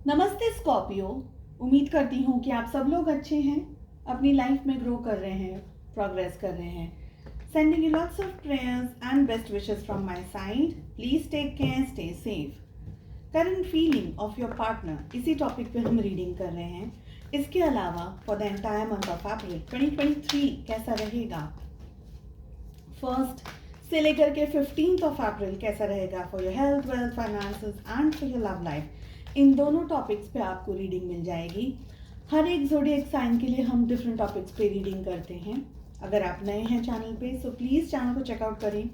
नमस्ते स्कॉर्पियो। उम्मीद करती हूँ कि आप सब लोग अच्छे हैं, अपनी लाइफ में ग्रो कर रहे हैं, प्रोग्रेस कर रहे हैं। Sending you lots of prayers and best wishes from my side. Please take care, stay safe. Current feeling of your partner, इसी टॉपिक पे हम रीडिंग कर रहे हैं। इसके अलावा for the entire month of April 2023 कैसा रहेगा, फर्स्ट से लेकर के 15th ऑफ अप्रैल कैसा रहेगा for your health, wealth, finances and for your love life, in दोनों टॉपिक्स पे आपको रीडिंग मिल जाएगी। हर एक ज़ोडिएक साइन के लिए हम डिफरेंट टॉपिक्स पे रीडिंग करते हैं। अगर आप नए हैं चैनल पे सो प्लीज़ चैनल को चेकआउट करें।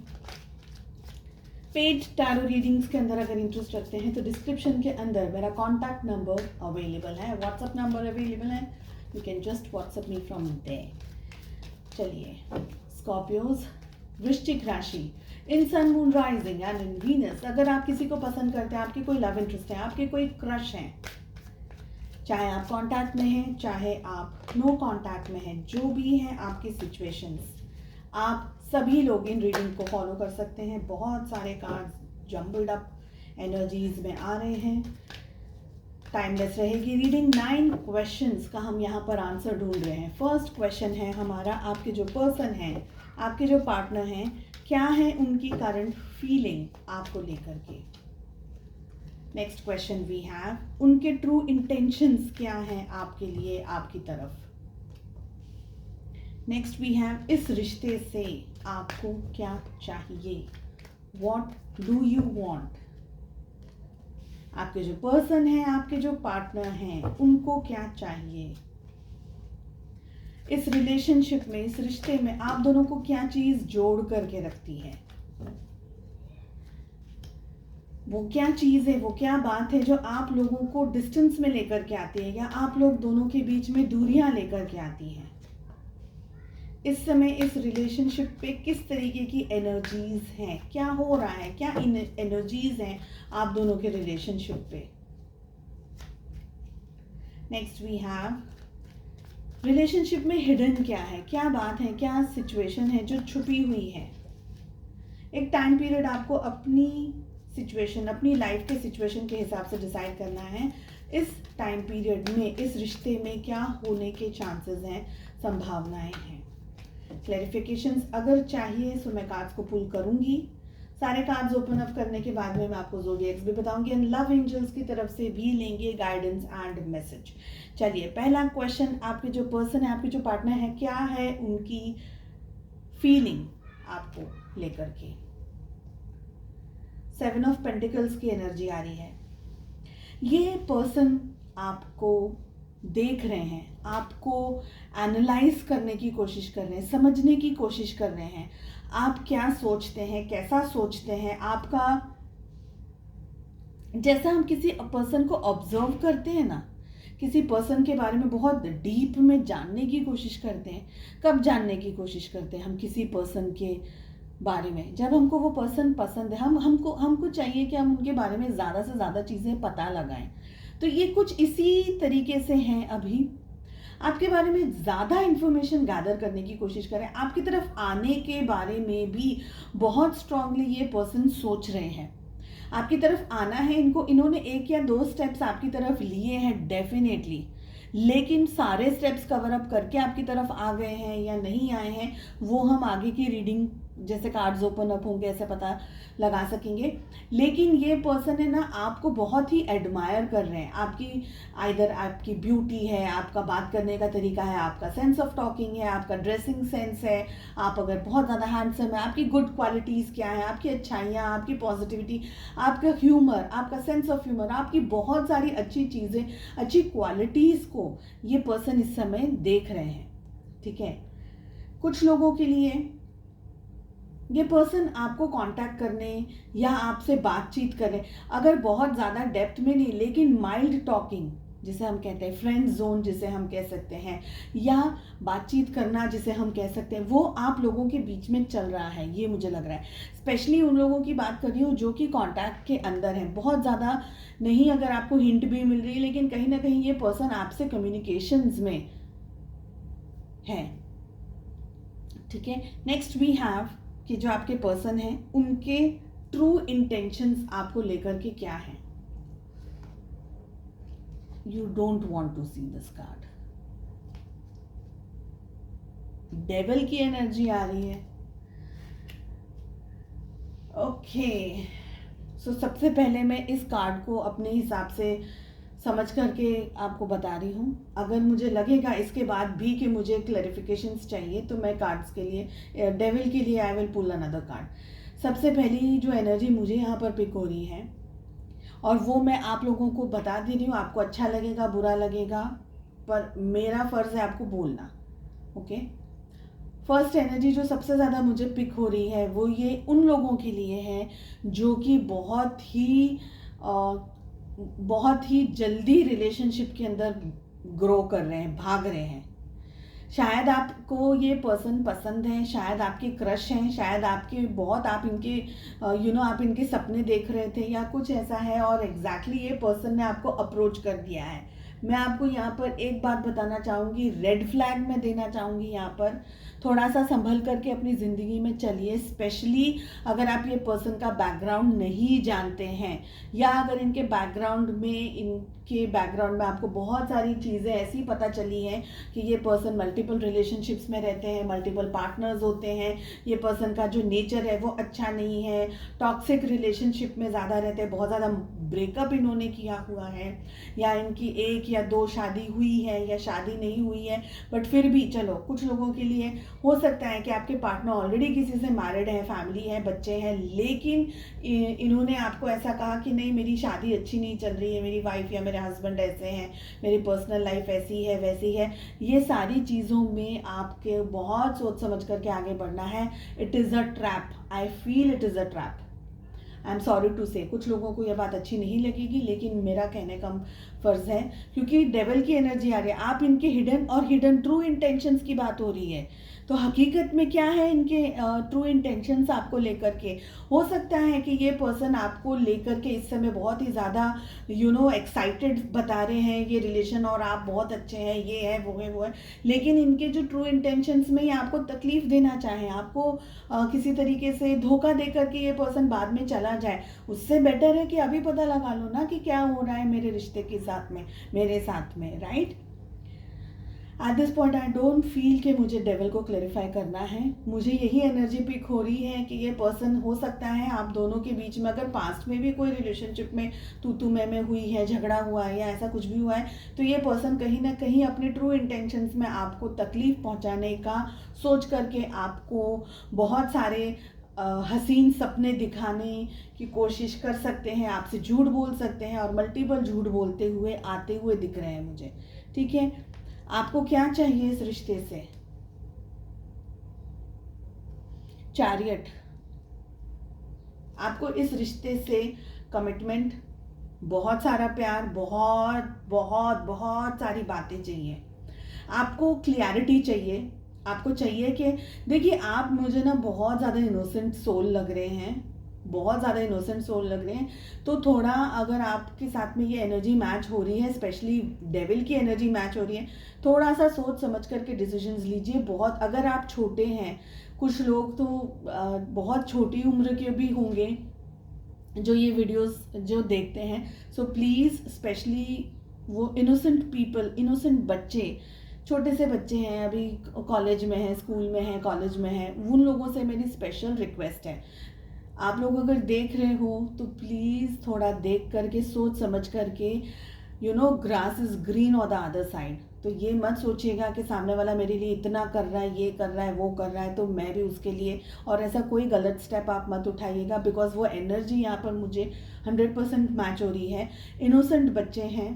पेड टैरो रीडिंग्स के अंदर अगर इंटरेस्ट रखते हैं तो डिस्क्रिप्शन के अंदर मेरा कॉन्टैक्ट नंबर अवेलेबल है, व्हाट्सअप नंबर अवेलेबल है, you can just WhatsApp me from there. चलिए स्कॉर्पियोज, वृश्चिक राशि, in sun moon rising and in Venus, अगर आप किसी को पसंद करते हैं, आपके कोई लव इंटरेस्ट है, आपके कोई क्रश हैं, चाहे आप कांटेक्ट में हैं चाहे आप नो कांटेक्ट में हैं, जो भी हैं आपकी सिचुएशंस, आप सभी लोग इन रीडिंग को फॉलो कर सकते हैं। बहुत सारे कार्ड्स जम्बल्ड अप एनर्जीज में आ रहे हैं। टाइमलेस रहेगी रीडिंग। 9 क्वेश्चंस का हम यहाँ पर आंसर ढूंढ रहे हैं। फर्स्ट क्वेश्चन है हमारा, आपके जो पर्सन हैं, आपके जो पार्टनर हैं, क्या है उनकी करंट फीलिंग आपको लेकर के। नेक्स्ट क्वेश्चन वी हैव, उनके ट्रू इंटेंशंस क्या हैं आपके लिए, आपकी तरफ। नेक्स्ट वी हैव, इस रिश्ते से आपको क्या चाहिए, व्हाट डू यू वांट। आपके जो पर्सन है, आपके जो पार्टनर हैं, उनको क्या चाहिए। इस रिलेशनशिप में, इस रिश्ते में आप दोनों को क्या चीज जोड़ करके रखती है, वो क्या चीज है, वो क्या बात है जो आप लोगों को डिस्टेंस में लेकर के आती है, या आप लोग दोनों के बीच में दूरियां लेकर के आती हैं। इस समय इस रिलेशनशिप पे किस तरीके की एनर्जीज हैं, क्या हो रहा है, क्या एनर्जीज हैं आप दोनों के रिलेशनशिप पे। नेक्स्ट वी हैव, रिलेशनशिप में हिडन क्या है, क्या बात है, क्या सिचुएशन है जो छुपी हुई है। एक टाइम पीरियड आपको अपनी सिचुएशन, अपनी लाइफ के सिचुएशन के हिसाब से डिसाइड करना है। इस टाइम पीरियड में इस रिश्ते में क्या होने के चांसेस हैं, संभावनाएं हैं। क्लैरिफिकेशंस अगर चाहिए सो मैं कार्ड्स को पुल करूंगी। सारे कार्ड्स ओपन अप करने के बाद में मैं आपको ज़ोडिएक्स भी बताऊंगी एंड लव एंजल्स की तरफ से भी लेंगे गाइडेंस एंड मैसेज। चलिए पहला क्वेश्चन, आपके जो पर्सन है, आपके जो पार्टनर है, क्या है उनकी फीलिंग आपको लेकर के। 7 ऑफ पेंटिकल्स की एनर्जी आ रही है। ये पर्सन आपको देख रहे हैं, आपको एनालाइज करने की कोशिश कर रहे हैं, समझने की कोशिश कर रहे हैं, आप क्या सोचते हैं, कैसा सोचते हैं, आपका, जैसा हम किसी पर्सन को ऑब्जर्व करते हैं ना, किसी पर्सन के बारे में बहुत डीप में जानने की कोशिश करते हैं। कब जानने की कोशिश करते हैं हम किसी पर्सन के बारे में, जब हमको वो पर्सन पसंद है, हमको चाहिए कि हम उनके बारे में ज़्यादा से ज़्यादा चीज़ें पता लगाएं। तो ये कुछ इसी तरीके से हैं। अभी आपके बारे में ज़्यादा इंफॉर्मेशन गैदर करने की कोशिश करें, आपकी तरफ आने के बारे में भी बहुत स्ट्रांगली ये पर्सन सोच रहे हैं। आपकी तरफ आना है इनको, इन्होंने 1 या 2 स्टेप्स आपकी तरफ लिए हैं डेफिनेटली, लेकिन सारे स्टेप्स कवर अप करके आपकी तरफ आ गए हैं या नहीं आए हैं वो हम आगे की रीडिंग जैसे कार्ड्स ओपन अप होंगे ऐसे पता लगा सकेंगे। लेकिन ये पर्सन है ना, आपको बहुत ही एडमायर कर रहे हैं। आपकी आइदर आपकी ब्यूटी है, आपका बात करने का तरीका है, आपका सेंस ऑफ टॉकिंग है, आपका ड्रेसिंग सेंस है, आप अगर बहुत ज़्यादा हैंडसम है, आपकी गुड क्वालिटीज़ क्या है, आपकी अच्छाइयाँ, आपकी पॉजिटिविटी, आपका ह्यूमर, आपका सेंस ऑफ ह्यूमर, आपकी बहुत सारी अच्छी चीज़ें, अच्छी क्वालिटीज़ को ये पर्सन इस समय देख रहे हैं। ठीक है, कुछ लोगों के लिए ये पर्सन आपको कांटेक्ट करने या आपसे बातचीत करें, अगर बहुत ज़्यादा डेप्थ में नहीं, लेकिन माइल्ड टॉकिंग जिसे हम कहते हैं, फ्रेंड जोन जिसे हम कह सकते हैं, या बातचीत करना जिसे हम कह सकते हैं, वो आप लोगों के बीच में चल रहा है, ये मुझे लग रहा है। स्पेशली उन लोगों की बात कर रही हूँ जो कि कांटेक्ट के अंदर हैं, बहुत ज़्यादा नहीं, अगर आपको हिंट भी मिल रही है, लेकिन कहीं ना कहीं ये पर्सन आपसे कम्युनिकेशंस में है। ठीक है, नेक्स्ट वी हैव कि जो आपके पर्सन हैं उनके ट्रू इंटेंशंस आपको लेकर के क्या हैं। you don't want to see this card. Devil की एनर्जी आ रही है. ओके, सो सबसे पहले मैं इस कार्ड को अपने हिसाब से समझ करके आपको बता रही हूँ. अगर मुझे लगेगा इसके बाद भी कि मुझे क्लैरिफिकेशंस चाहिए तो मैं कार्ड्स के लिए, डेविल के लिए I will pull another card. सबसे पहली जो एनर्जी मुझे यहाँ पर पिक हो रही है और वो मैं आप लोगों को बता दे रही हूँ. आपको अच्छा लगेगा, बुरा लगेगा, पर मेरा फ़र्ज़ है आपको बोलना. ओके, फर्स्ट एनर्जी जो सबसे ज़्यादा मुझे पिक हो रही है वो ये उन लोगों के लिए है जो कि बहुत ही जल्दी रिलेशनशिप के अंदर ग्रो कर रहे हैं, भाग रहे हैं. शायद आपको ये पर्सन पसंद है, शायद आपके क्रश हैं, शायद आपके आप इनके आप इनके सपने देख रहे थे या कुछ ऐसा है और एग्जैक्टली ये पर्सन ने आपको अप्रोच कर दिया है. मैं आपको यहाँ पर एक बात बताना चाहूँगी, रेड फ्लैग मैं देना चाहूँगी. यहाँ पर थोड़ा सा संभल करके अपनी ज़िंदगी में चलिए, स्पेशली अगर आप ये पर्सन का बैकग्राउंड नहीं जानते हैं या अगर इनके बैकग्राउंड में आपको बहुत सारी चीज़ें ऐसी पता चली हैं कि ये पर्सन मल्टीपल रिलेशनशिप्स में रहते हैं, मल्टीपल पार्टनर्स होते हैं, ये पर्सन का जो नेचर है वो अच्छा नहीं है, टॉक्सिक रिलेशनशिप में ज़्यादा रहते हैं, बहुत ज़्यादा ब्रेकअप इन्होंने किया हुआ है या इनकी 1 या 2 शादी हुई है या शादी नहीं हुई है. बट फिर भी चलो, कुछ लोगों के लिए हो सकता है कि आपके पार्टनर ऑलरेडी किसी से मैरिड है, फैमिली है, बच्चे हैं, लेकिन इन्होंने आपको ऐसा कहा कि नहीं मेरी शादी अच्छी नहीं चल रही है, मेरी वाइफ या मेरे हस्बैंड ऐसे हैं, मेरी पर्सनल लाइफ ऐसी है वैसी है. ये सारी चीज़ों में आपके बहुत सोच समझ करके आगे बढ़ना है. It is a trap. I feel it is a trap. I am sorry to say, कुछ लोगों को यह बात अच्छी नहीं लगेगी, लेकिन मेरा कहने का फ़र्ज़ है क्योंकि डेविल की एनर्जी आ रही है. आप इनके हिडन ट्रू इंटेंशंस की बात हो रही है. तो हकीकत में क्या है इनके ट्रू इंटेंशंस आपको लेकर के. हो सकता है कि ये पर्सन आपको लेकर के इस समय बहुत ही ज़्यादा एक्साइटेड बता रहे हैं ये रिलेशन और आप बहुत अच्छे हैं, ये है वो है, लेकिन इनके जो ट्रू इंटेंशंस में ये आपको तकलीफ़ देना चाहें, आपको किसी तरीके से धोखा दे करके ये पर्सन बाद में चला जाए. उससे बेटर है कि अभी पता लगा लो ना कि क्या हो रहा है मेरे रिश्ते के साथ में, मेरे साथ में, right. At this point I don't feel कि मुझे डेविल को क्लैरिफाई करना है. मुझे यही एनर्जी पिक हो रही है कि ये पर्सन हो सकता है आप दोनों के बीच में अगर पास्ट में भी कोई रिलेशनशिप में तू मैं हुई है, झगड़ा हुआ है या ऐसा कुछ भी हुआ है, तो ये पर्सन कहीं ना कहीं अपने ट्रू इंटेंशंस में आपको तकलीफ़ पहुंचाने का सोच करके आपको बहुत सारे हसीन सपने दिखाने की कोशिश कर सकते हैं, आपसे झूठ बोल सकते हैं और मल्टीपल झूठ बोलते हुए आते हुए दिख रहे हैं मुझे. ठीक है, आपको क्या चाहिए इस रिश्ते से. चैरियट. आपको इस रिश्ते से कमिटमेंट, बहुत सारा प्यार, बहुत बहुत बहुत सारी बातें चाहिए. आपको क्लियरिटी चाहिए. आपको चाहिए कि देखिए, आप मुझे ना बहुत ज़्यादा इनोसेंट सोल लग रहे हैं, बहुत ज़्यादा इनोसेंट सोल लग रहे हैं. तो थोड़ा अगर आपके साथ में ये एनर्जी मैच हो रही है, स्पेशली डेविल की एनर्जी मैच हो रही है, थोड़ा सा सोच समझ करके डिसीजंस लीजिए. बहुत अगर आप छोटे हैं, कुछ लोग तो बहुत छोटी उम्र के भी होंगे जो ये वीडियोस जो देखते हैं. सो प्लीज़, स्पेशली वो इनोसेंट पीपल, इनोसेंट बच्चे, छोटे से बच्चे हैं, अभी कॉलेज में हैं, स्कूल में हैं, कॉलेज में हैं, उन लोगों से मेरी स्पेशल रिक्वेस्ट है. आप लोग अगर देख रहे हो तो प्लीज़ थोड़ा देख करके, सोच समझ करके, grass is green on the other side. तो ये मत सोचिएगा कि सामने वाला मेरे लिए इतना कर रहा है, ये कर रहा है, वो कर रहा है, तो मैं भी उसके लिए, और ऐसा कोई गलत स्टेप आप मत उठाइएगा. बिकॉज वो एनर्जी यहाँ पर मुझे 100% मैच हो रही है. इनोसेंट बच्चे हैं.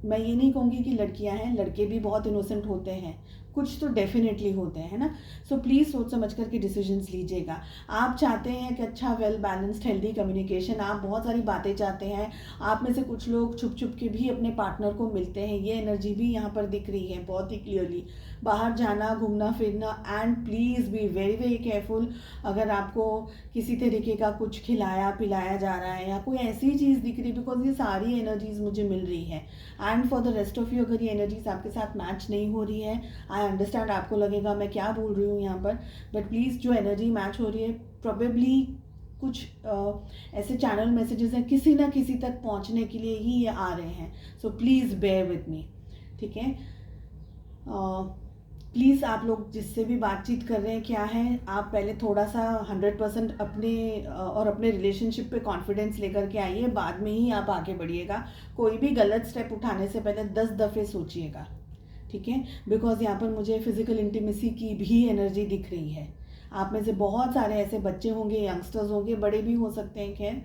मैं ये नहीं कहूँगी कि लड़कियां हैं, लड़के भी बहुत इनोसेंट होते हैं, कुछ तो डेफिनेटली होते हैं ना. सो प्लीज़ सोच समझ करके डिसीजंस लीजिएगा. आप चाहते हैं कि अच्छा वेल बैलेंस्ड हेल्दी कम्युनिकेशन, आप बहुत सारी बातें चाहते हैं. आप में से कुछ लोग छुप छुप के भी अपने पार्टनर को मिलते हैं, ये एनर्जी भी यहाँ पर दिख रही है बहुत ही क्लियरली. बाहर जाना, घूमना फिरना, and please be very very careful. अगर आपको किसी तरीके का कुछ खिलाया पिलाया जा रहा है या कोई ऐसी चीज़ दिख रही है, बिकॉज ये सारी एनर्जीज मुझे मिल रही है. And for the rest of you, अगर ये एनर्जीज आपके साथ मैच नहीं हो रही है, आई अंडरस्टैंड, आपको लगेगा मैं क्या बोल रही हूँ यहाँ पर, बट प्लीज़ जो एनर्जी मैच हो रही है, प्रोबेबली कुछ ऐसे चैनल मैसेजेस हैं किसी ना किसी तक पहुंचने के लिए ही ये आ रहे हैं. So please bear with me. ठीक है. प्लीज़ आप लोग जिससे भी बातचीत कर रहे हैं, क्या है, आप पहले थोड़ा सा 100% अपने और अपने रिलेशनशिप पे कॉन्फिडेंस लेकर के आइए, बाद में ही आप आगे बढ़िएगा. कोई भी गलत स्टेप उठाने से पहले 10 दफ़े सोचिएगा. ठीक है. बिकॉज यहाँ पर मुझे फिजिकल इंटीमेसी की भी एनर्जी दिख रही है. आप में से बहुत सारे ऐसे बच्चे होंगे, यंगस्टर्स होंगे, बड़े भी हो सकते हैं, खैर,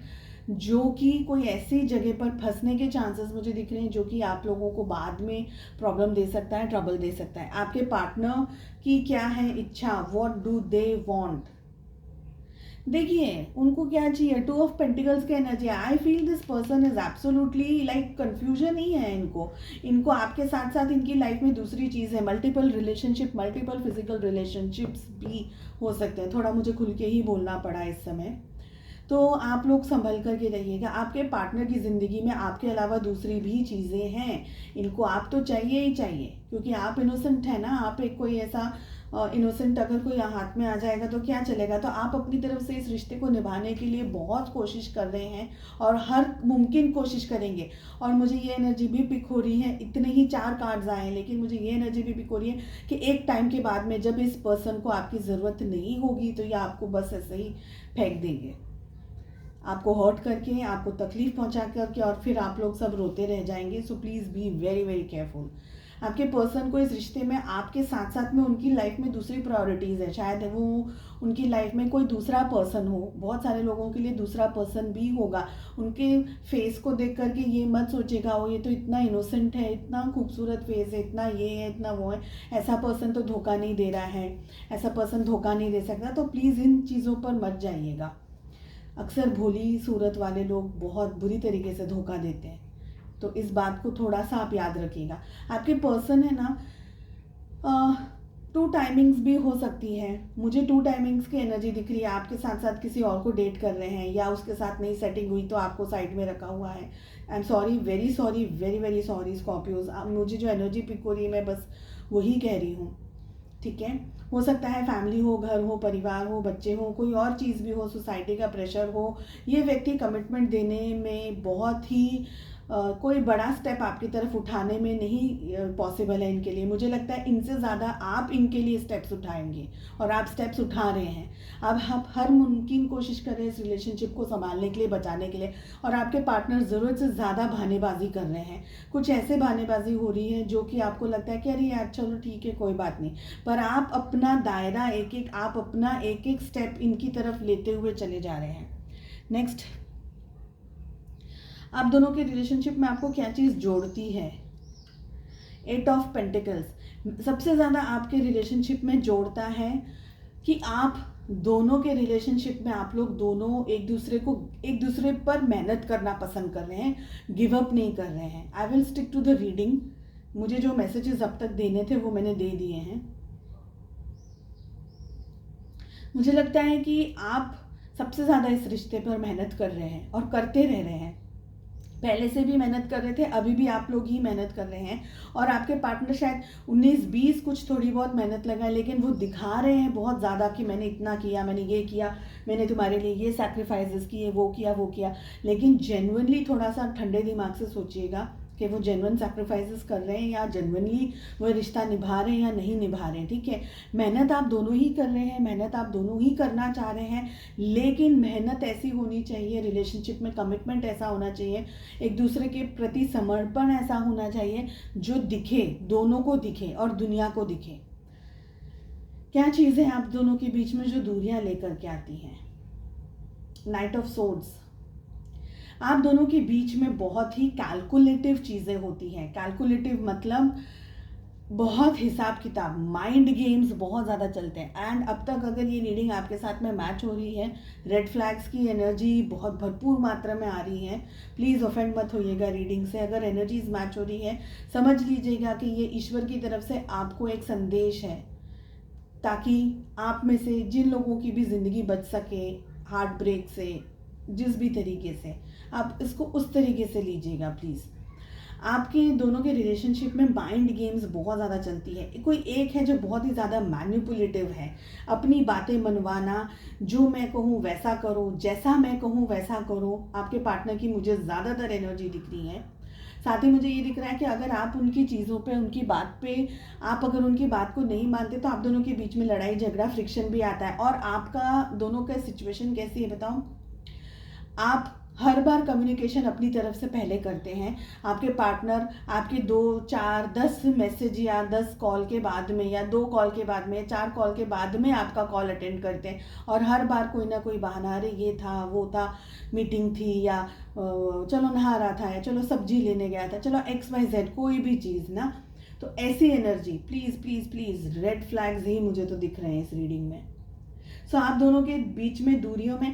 जो कि कोई ऐसी जगह पर फंसने के चांसेस मुझे दिख रहे हैं जो कि आप लोगों को बाद में प्रॉब्लम दे सकता है, ट्रबल दे सकता है. आपके पार्टनर की क्या है इच्छा, व्हाट डू दे वांट. देखिए उनको क्या चाहिए. 2 ऑफ पेंटिकल्स की energy. I feel this person is absolutely like confusion ही है इनको आपके साथ साथ इनकी लाइफ में दूसरी चीज़ है. Multiple relationship, multiple physical relationships भी हो सकते हैं. थोड़ा मुझे खुल के ही बोलना पड़ा इस समय. तो आप लोग संभल करके रहिएगा. आपके पार्टनर की ज़िंदगी में आपके अलावा दूसरी भी चीज़ें हैं. इनको आप तो चाहिए ही चाहिए, क्योंकि आप इनोसेंट है ना. आप एक कोई ऐसा इनोसेंट अगर कोई हाथ में आ जाएगा तो क्या चलेगा. तो आप अपनी तरफ से इस रिश्ते को निभाने के लिए बहुत कोशिश कर रहे हैं और हर मुमकिन कोशिश करेंगे. और मुझे ये एनर्जी भी पिक हो रही है. इतने ही 4 कार्ड्स आए हैं, लेकिन मुझे ये एनर्जी भी पिक हो रही है कि एक टाइम के बाद में जब इस पर्सन को आपकी ज़रूरत नहीं होगी तो ये आपको बस ऐसे ही फेंक देंगे, आपको हर्ट करके, आपको तकलीफ पहुंचा करके, और फिर आप लोग सब रोते रह जाएंगे. So please be very very careful. आपके पर्सन को इस रिश्ते में आपके साथ साथ में उनकी लाइफ में दूसरी प्रायोरिटीज़ है. शायद वो उनकी लाइफ में कोई दूसरा पर्सन हो. बहुत सारे लोगों के लिए दूसरा पर्सन भी होगा. उनके फेस को देख करके ये मत सोचेगा ओ ये तो इतना इनोसेंट है, इतना खूबसूरत फेस है, इतना ये है, इतना वो है, ऐसा पर्सन तो धोखा नहीं दे रहा है, ऐसा पर्सन धोखा नहीं दे सकता. तो प्लीज़ इन चीज़ों पर मत जाइएगा. अक्सर भोली सूरत वाले लोग बहुत बुरी तरीके से धोखा देते हैं. तो इस बात को थोड़ा सा आप याद रखिएगा. आपके पर्सन है ना 2 टाइमिंग्स भी हो सकती है. मुझे 2 टाइमिंग्स की एनर्जी दिख रही है. आपके साथ साथ किसी और को डेट कर रहे हैं या उसके साथ नहीं सेटिंग हुई तो आपको साइड में रखा हुआ है. आई am sorry, very sorry, very very sorry Scorpios. मुझे जो एनर्जी पिक हो रही है मैं बस वही कह रही हूँ. ठीक है. हो सकता है फैमिली हो, घर हो, परिवार हो, बच्चे हो, कोई और चीज़ भी हो, सोसाइटी का प्रेशर हो. ये व्यक्ति कमिटमेंट देने में बहुत ही कोई बड़ा स्टेप आपकी तरफ उठाने में नहीं पॉसिबल है इनके लिए. मुझे लगता है इनसे ज़्यादा आप इनके लिए स्टेप्स उठाएंगे और आप स्टेप्स उठा रहे हैं. अब आप हर मुमकिन कोशिश कर रहे हैं इस रिलेशनशिप को संभालने के लिए, बचाने के लिए. और आपके पार्टनर ज़रूरत से ज़्यादा बहानेबाजी कर रहे हैं. कुछ ऐसे बहानेबाजी हो रही है जो कि आपको लगता है कि अरे यार चलो ठीक है कोई बात नहीं, पर आप अपना दायरा आप अपना एक एक स्टेप इनकी तरफ लेते हुए चले जा रहे हैं. नेक्स्ट, आप दोनों के रिलेशनशिप में आपको क्या चीज़ जोड़ती है. 8 ऑफ पेंटिकल्स सबसे ज़्यादा आपके रिलेशनशिप में जोड़ता है कि आप दोनों के रिलेशनशिप में आप लोग दोनों एक दूसरे पर मेहनत करना पसंद कर रहे हैं, गिव अप नहीं कर रहे हैं. I will stick to the reading. मुझे जो मैसेजेस अब तक देने थे वो मैंने दे दिए हैं. मुझे लगता है कि आप सबसे ज़्यादा इस रिश्ते पर मेहनत कर रहे हैं और करते रह रहे हैं. पहले से भी मेहनत कर रहे थे, अभी भी आप लोग ही मेहनत कर रहे हैं. और आपके पार्टनर शायद 19-20 कुछ थोड़ी बहुत मेहनत लगाए, लेकिन वो दिखा रहे हैं बहुत ज़्यादा कि मैंने इतना किया, मैंने ये किया, मैंने तुम्हारे लिए ये सैक्रिफाइसेस किए, वो किया. लेकिन जेन्युइनली थोड़ा सा ठंडे दिमाग से सोचिएगा कि वो जेन्युइन सैक्रिफाइसेस कर रहे हैं या जेन्युइनली वो रिश्ता निभा रहे हैं या नहीं निभा रहे हैं. ठीक है. मेहनत आप दोनों ही कर रहे हैं, मेहनत आप दोनों ही करना चाह रहे हैं, लेकिन मेहनत ऐसी होनी चाहिए, रिलेशनशिप में कमिटमेंट ऐसा होना चाहिए, एक दूसरे के प्रति समर्पण ऐसा होना चाहिए जो दिखे, दोनों को दिखे और दुनिया को दिखे. क्या चीज़ें आप दोनों के बीच में जो दूरियां लेकर के आती हैं. Night of swords. आप दोनों के बीच में बहुत ही कैलकुलेटिव चीज़ें होती हैं. कैलकुलेटिव मतलब बहुत हिसाब किताब, माइंड गेम्स बहुत ज़्यादा चलते हैं. एंड अब तक अगर ये रीडिंग आपके साथ में मैच हो रही है, रेड फ्लैग्स की एनर्जी बहुत भरपूर मात्रा में आ रही है. प्लीज़ ऑफेंड मत होइएगा रीडिंग से. अगर एनर्जीज मैच हो रही है समझ लीजिएगा कि ये ईश्वर की तरफ से आपको एक संदेश है, ताकि आप में से जिन लोगों की भी ज़िंदगी बच सके हार्ट ब्रेक से, जिस भी तरीके से, आप इसको उस तरीके से लीजिएगा प्लीज़. आपके दोनों के रिलेशनशिप में माइंड गेम्स बहुत ज़्यादा चलती है। कोई एक है जो बहुत ही ज़्यादा मैनिपुलेटिव है, अपनी बातें मनवाना, जो मैं कहूँ वैसा करो, जैसा मैं कहूँ वैसा करो। आपके पार्टनर की मुझे ज़्यादातर एनर्जी दिख रही है। साथ ही मुझे ये दिख रहा है कि अगर आप उनकी चीज़ों पे, उनकी बात पे, आप अगर उनकी बात को नहीं मानते तो आप दोनों के बीच में लड़ाई झगड़ा फ्रिक्शन भी आता है। और आपका दोनों का सिचुएशन कैसी है बताओ? आप हर बार कम्युनिकेशन अपनी तरफ से पहले करते हैं। आपके पार्टनर आपके 2, 4, 10 मैसेज या 10 कॉल के बाद में, या 2 कॉल के बाद में, 4 कॉल के बाद में आपका कॉल अटेंड करते हैं। और हर बार कोई ना कोई बहाना, अरे ये था, वो था, मीटिंग थी, या चलो नहा रहा था, या चलो सब्जी लेने गया था, चलो XYZ कोई भी चीज़ ना। तो ऐसी energy, please please please, red flags ही मुझे तो दिख रहे हैं इस रीडिंग में। सो आप दोनों के बीच में दूरियों में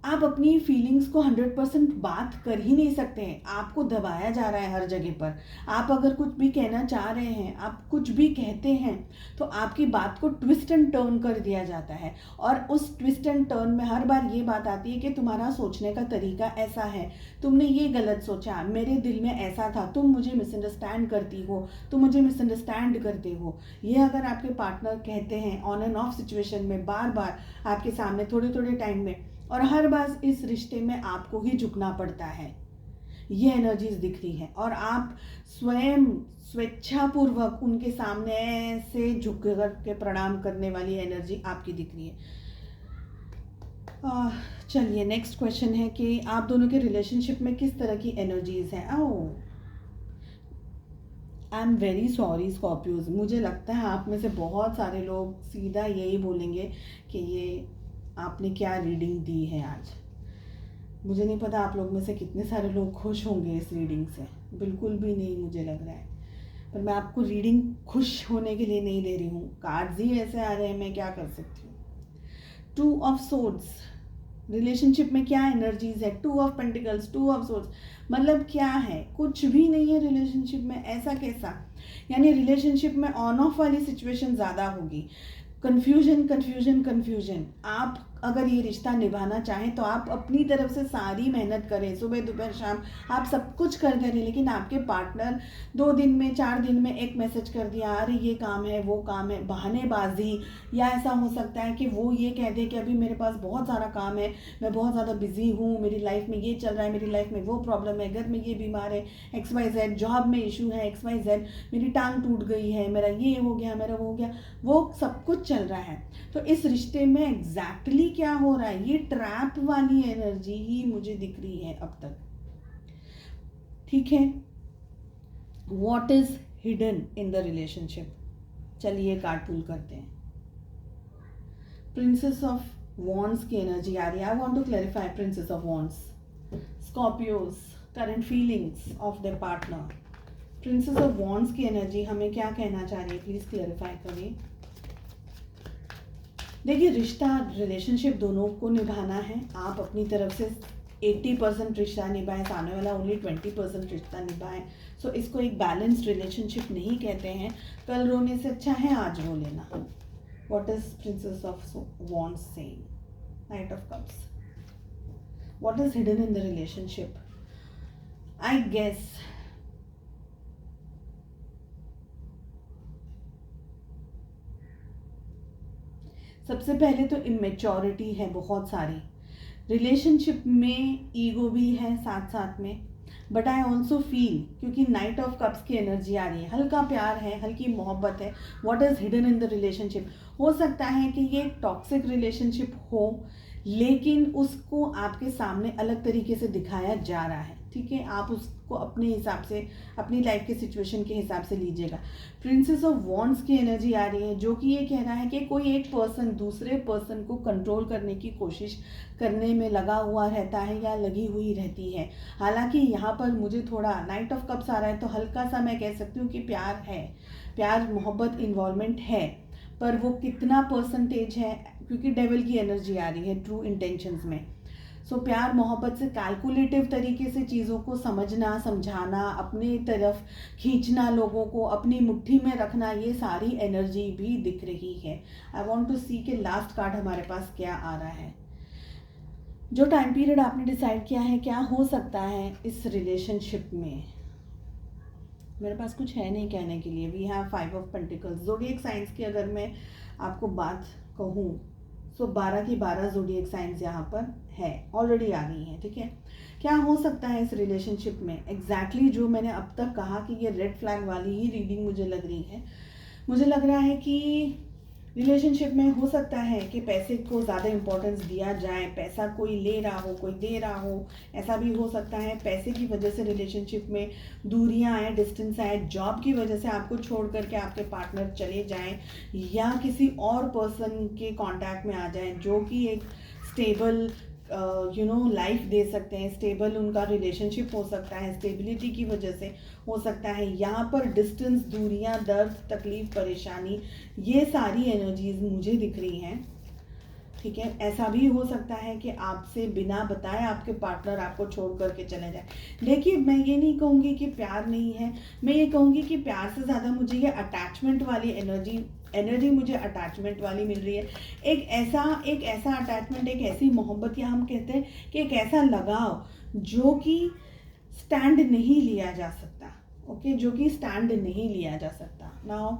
आप अपनी फीलिंग्स को 100% बात कर ही नहीं सकते हैं। आपको दबाया जा रहा है हर जगह पर। आप अगर कुछ भी कहना चाह रहे हैं, आप कुछ भी कहते हैं, तो आपकी बात को ट्विस्ट एंड टर्न कर दिया जाता है। और उस ट्विस्ट एंड टर्न में हर बार ये बात आती है कि तुम्हारा सोचने का तरीका ऐसा है, तुमने ये गलत सोचा, मेरे दिल में ऐसा था, तुम मुझे मिसअंडरस्टैंड करती हो, तुम मुझे मिसअंडरस्टैंड करते हो। ये अगर आपके पार्टनर कहते हैं ऑन एंड ऑफ सिचुएशन में, बार बार आपके सामने, थोड़े थोड़े टाइम में, और हर बार इस रिश्ते में आपको ही झुकना पड़ता है, ये एनर्जीज दिख रही है। और आप स्वयं स्वेच्छापूर्वक उनके सामने ऐसे झुक कर के प्रणाम करने वाली एनर्जी आपकी दिख रही है। चलिए नेक्स्ट क्वेश्चन है कि आप दोनों के रिलेशनशिप में किस तरह की एनर्जीज हैं। I am very sorry Scorpios, मुझे लगता है आप में से बहुत सारे लोग सीधा यही बोलेंगे कि ये आपने क्या रीडिंग दी है आज। मुझे नहीं पता आप लोग में से कितने सारे लोग खुश होंगे इस रीडिंग से, बिल्कुल भी नहीं मुझे लग रहा है। पर मैं आपको रीडिंग खुश होने के लिए नहीं दे रही हूँ, कार्ड्स ही ऐसे आ रहे हैं, मैं क्या कर सकती हूँ। 2 ऑफ सोर्ड्स, रिलेशनशिप में क्या एनर्जीज है। 2 ऑफ पेंटिकल्स, 2 ऑफ सोर्ड्स, मतलब क्या है? कुछ भी नहीं है रिलेशनशिप में। ऐसा कैसा? यानी रिलेशनशिप में ऑन ऑफ वाली सिचुएशन ज़्यादा होगी। Confusion confusion confusion. आप अगर ये रिश्ता निभाना चाहें तो आप अपनी तरफ से सारी मेहनत करें, सुबह दोपहर शाम आप सब कुछ करते रहें, लेकिन आपके पार्टनर 2 दिन में, 4 दिन में एक मैसेज कर दिया, अरे ये काम है, वो काम है, बहानेबाजी। या ऐसा हो सकता है कि वो ये कह दे कि अभी मेरे पास बहुत सारा काम है, मैं बहुत ज़्यादा बिजी हूँ, मेरी लाइफ में ये चल रहा है, मेरी लाइफ में वो प्रॉब्लम है, घर में ये बीमार है, XYZ, जॉब में इशू है, XYZ, मेरी टांग टूट गई है, मेरा ये हो गया, मेरा वो हो गया, वो सब कुछ चल रहा है। तो इस रिश्ते में एग्जैक्टली क्या हो रहा है? ये ट्रैप वाली एनर्जी ही मुझे दिख रही है अब तक। ठीक है, what is hidden in the relationship? चलिए कार्ड पुल करते हैं। प्रिंसेस ऑफ वॉन्ड्स की एनर्जी आ रही है। I want to clarify princess of wands, Scorpios, current feelings of the partner. Princess of wands की एनर्जी हमें क्या कहना चाह रही है, प्लीज क्लैरिफाई करिए। देखिए, रिश्ता, रिलेशनशिप दोनों को निभाना है। आप अपनी तरफ से 80% रिश्ता निभाएं, सामने वाला ओनली 20% रिश्ता निभाएं। सो इसको एक बैलेंस्ड रिलेशनशिप नहीं कहते हैं। कल रोने से अच्छा है आज रो लेना। What is princess of wands saying? Knight of cups. What is hidden in the relationship? I guess सबसे पहले तो इमेच्योरिटी है बहुत सारी। रिलेशनशिप में ईगो भी है साथ साथ में, बट आई ऑल्सो फील, क्योंकि नाइट ऑफ कप्स की एनर्जी आ रही है, हल्का प्यार है, हल्की मोहब्बत है। What is hidden in the relationship? हो सकता है कि ये एक टॉक्सिक रिलेशनशिप हो, लेकिन उसको आपके सामने अलग तरीके से दिखाया जा रहा है। ठीक है, आप उसको अपने हिसाब से, अपनी लाइफ के सिचुएशन के हिसाब से लीजिएगा। प्रिंसेस ऑफ वॉन्ड्स की एनर्जी आ रही है, जो कि ये कह रहा है कि कोई एक पर्सन दूसरे पर्सन को कंट्रोल करने की कोशिश करने में लगा हुआ रहता है या लगी हुई रहती है। हालांकि यहाँ पर मुझे थोड़ा नाइट ऑफ कप्स आ रहा है, तो हल्का सा मैं कह सकती हूँ कि प्यार है, प्यार मोहब्बत इन्वॉल्वमेंट है, पर वो कितना परसेंटेज है, क्योंकि डेविल की एनर्जी आ रही है ट्रू इंटेंशंस में। सो प्यार मोहब्बत से कैलकुलेटिव तरीके से चीज़ों को समझना, समझाना, अपनी तरफ खींचना, लोगों को अपनी मुट्ठी में रखना, ये सारी एनर्जी भी दिख रही है। आई वॉन्ट टू सी के लास्ट कार्ड हमारे पास क्या आ रहा है। जो टाइम पीरियड आपने डिसाइड किया है, क्या हो सकता है इस रिलेशनशिप में। मेरे पास कुछ है नहीं कहने के लिए। We have 5 of pentacles. Zodiac science की अगर मैं आपको बात कहूँ तो 12 की 12 ज़ोडिएक साइंस यहाँ पर है, ऑलरेडी आ गई हैं, ठीक है। क्या हो सकता है इस रिलेशनशिप में एग्जैक्टली जो मैंने अब तक कहा कि ये रेड फ्लैग वाली ही रीडिंग मुझे लग रही है। मुझे लग रहा है कि रिलेशनशिप में हो सकता है कि पैसे को ज़्यादा इम्पोर्टेंस दिया जाए, पैसा कोई ले रहा हो कोई दे रहा हो, ऐसा भी हो सकता है। पैसे की वजह से रिलेशनशिप में दूरियां आए, डिस्टेंस आए, जॉब की वजह से आपको छोड़ करके आपके पार्टनर चले जाएं या किसी और पर्सन के कांटेक्ट में आ जाएं जो कि एक स्टेबल लाइफ दे सकते हैं, स्टेबल उनका रिलेशनशिप हो सकता है, स्टेबिलिटी की वजह से हो सकता है। यहाँ पर डिस्टेंस, दूरियां, दर्द, तकलीफ, परेशानी, ये सारी एनर्जीज मुझे दिख रही हैं, ठीक है। ऐसा भी हो सकता है कि आपसे बिना बताए आपके पार्टनर आपको छोड़ करके चले जाए। लेकिन मैं ये नहीं कहूँगी कि प्यार नहीं है, मैं ये कहूँगी कि प्यार से ज़्यादा मुझे ये अटैचमेंट वाली एनर्जी मुझे अटैचमेंट वाली मिल रही है। एक ऐसा अटैचमेंट, एक ऐसी मोहब्बत, या हम कहते हैं कि एक ऐसा लगाव जो कि स्टैंड नहीं लिया जा सकता, ओके, जो कि स्टैंड नहीं लिया जा सकता। नाउ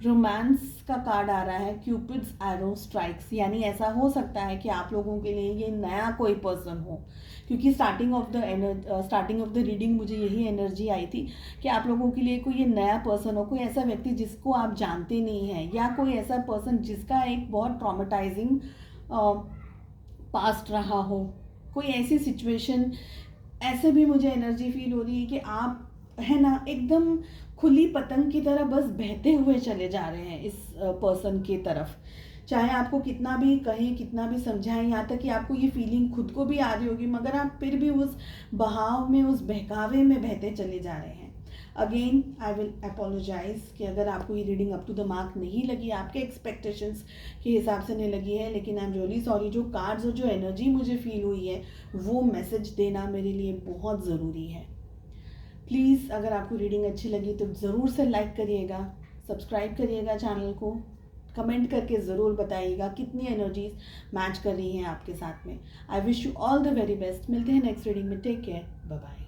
रोमांस का कार्ड आ रहा है, क्यूपिड्स एरो स्ट्राइक्स, यानी ऐसा हो सकता है कि आप लोगों के लिए ये नया कोई पर्सन हो, क्योंकि स्टार्टिंग ऑफ द रीडिंग मुझे यही एनर्जी आई थी कि आप लोगों के लिए कोई ये नया पर्सन हो, कोई ऐसा व्यक्ति जिसको आप जानते नहीं हैं, या कोई ऐसा पर्सन जिसका एक बहुत ट्रॉमेटाइजिंग पास्ट रहा हो, कोई ऐसी सिचुएशन। ऐसे भी मुझे एनर्जी फील हो रही है कि आप है ना एकदम खुली पतंग की तरह बस बहते हुए चले जा रहे हैं इस पर्सन की तरफ। चाहे आपको कितना भी कहें, कितना भी समझाएं, यहाँ तक कि आपको ये फीलिंग खुद को भी आ रही होगी, मगर आप फिर भी उस बहाव में, उस बहकावे में बहते चले जा रहे हैं। अगेन आई विल अपोलोजाइज कि अगर आपको ये reading up to the mark नहीं लगी, आपके एक्सपेक्टेशंस के हिसाब से नहीं लगी है, लेकिन आई एम रियली सॉरी। जो कार्ड्स और जो एनर्जी मुझे फील हुई है वो मैसेज देना मेरे लिए बहुत ज़रूरी है। प्लीज़ अगर आपको रीडिंग अच्छी लगी तो ज़रूर से लाइक करिएगा, सब्सक्राइब करिएगा चैनल को, कमेंट करके ज़रूर बताइएगा कितनी एनर्जीज मैच कर रही हैं आपके साथ में। I wish you all the very best. मिलते हैं नेक्स्ट रीडिंग में। Take care, bye bye.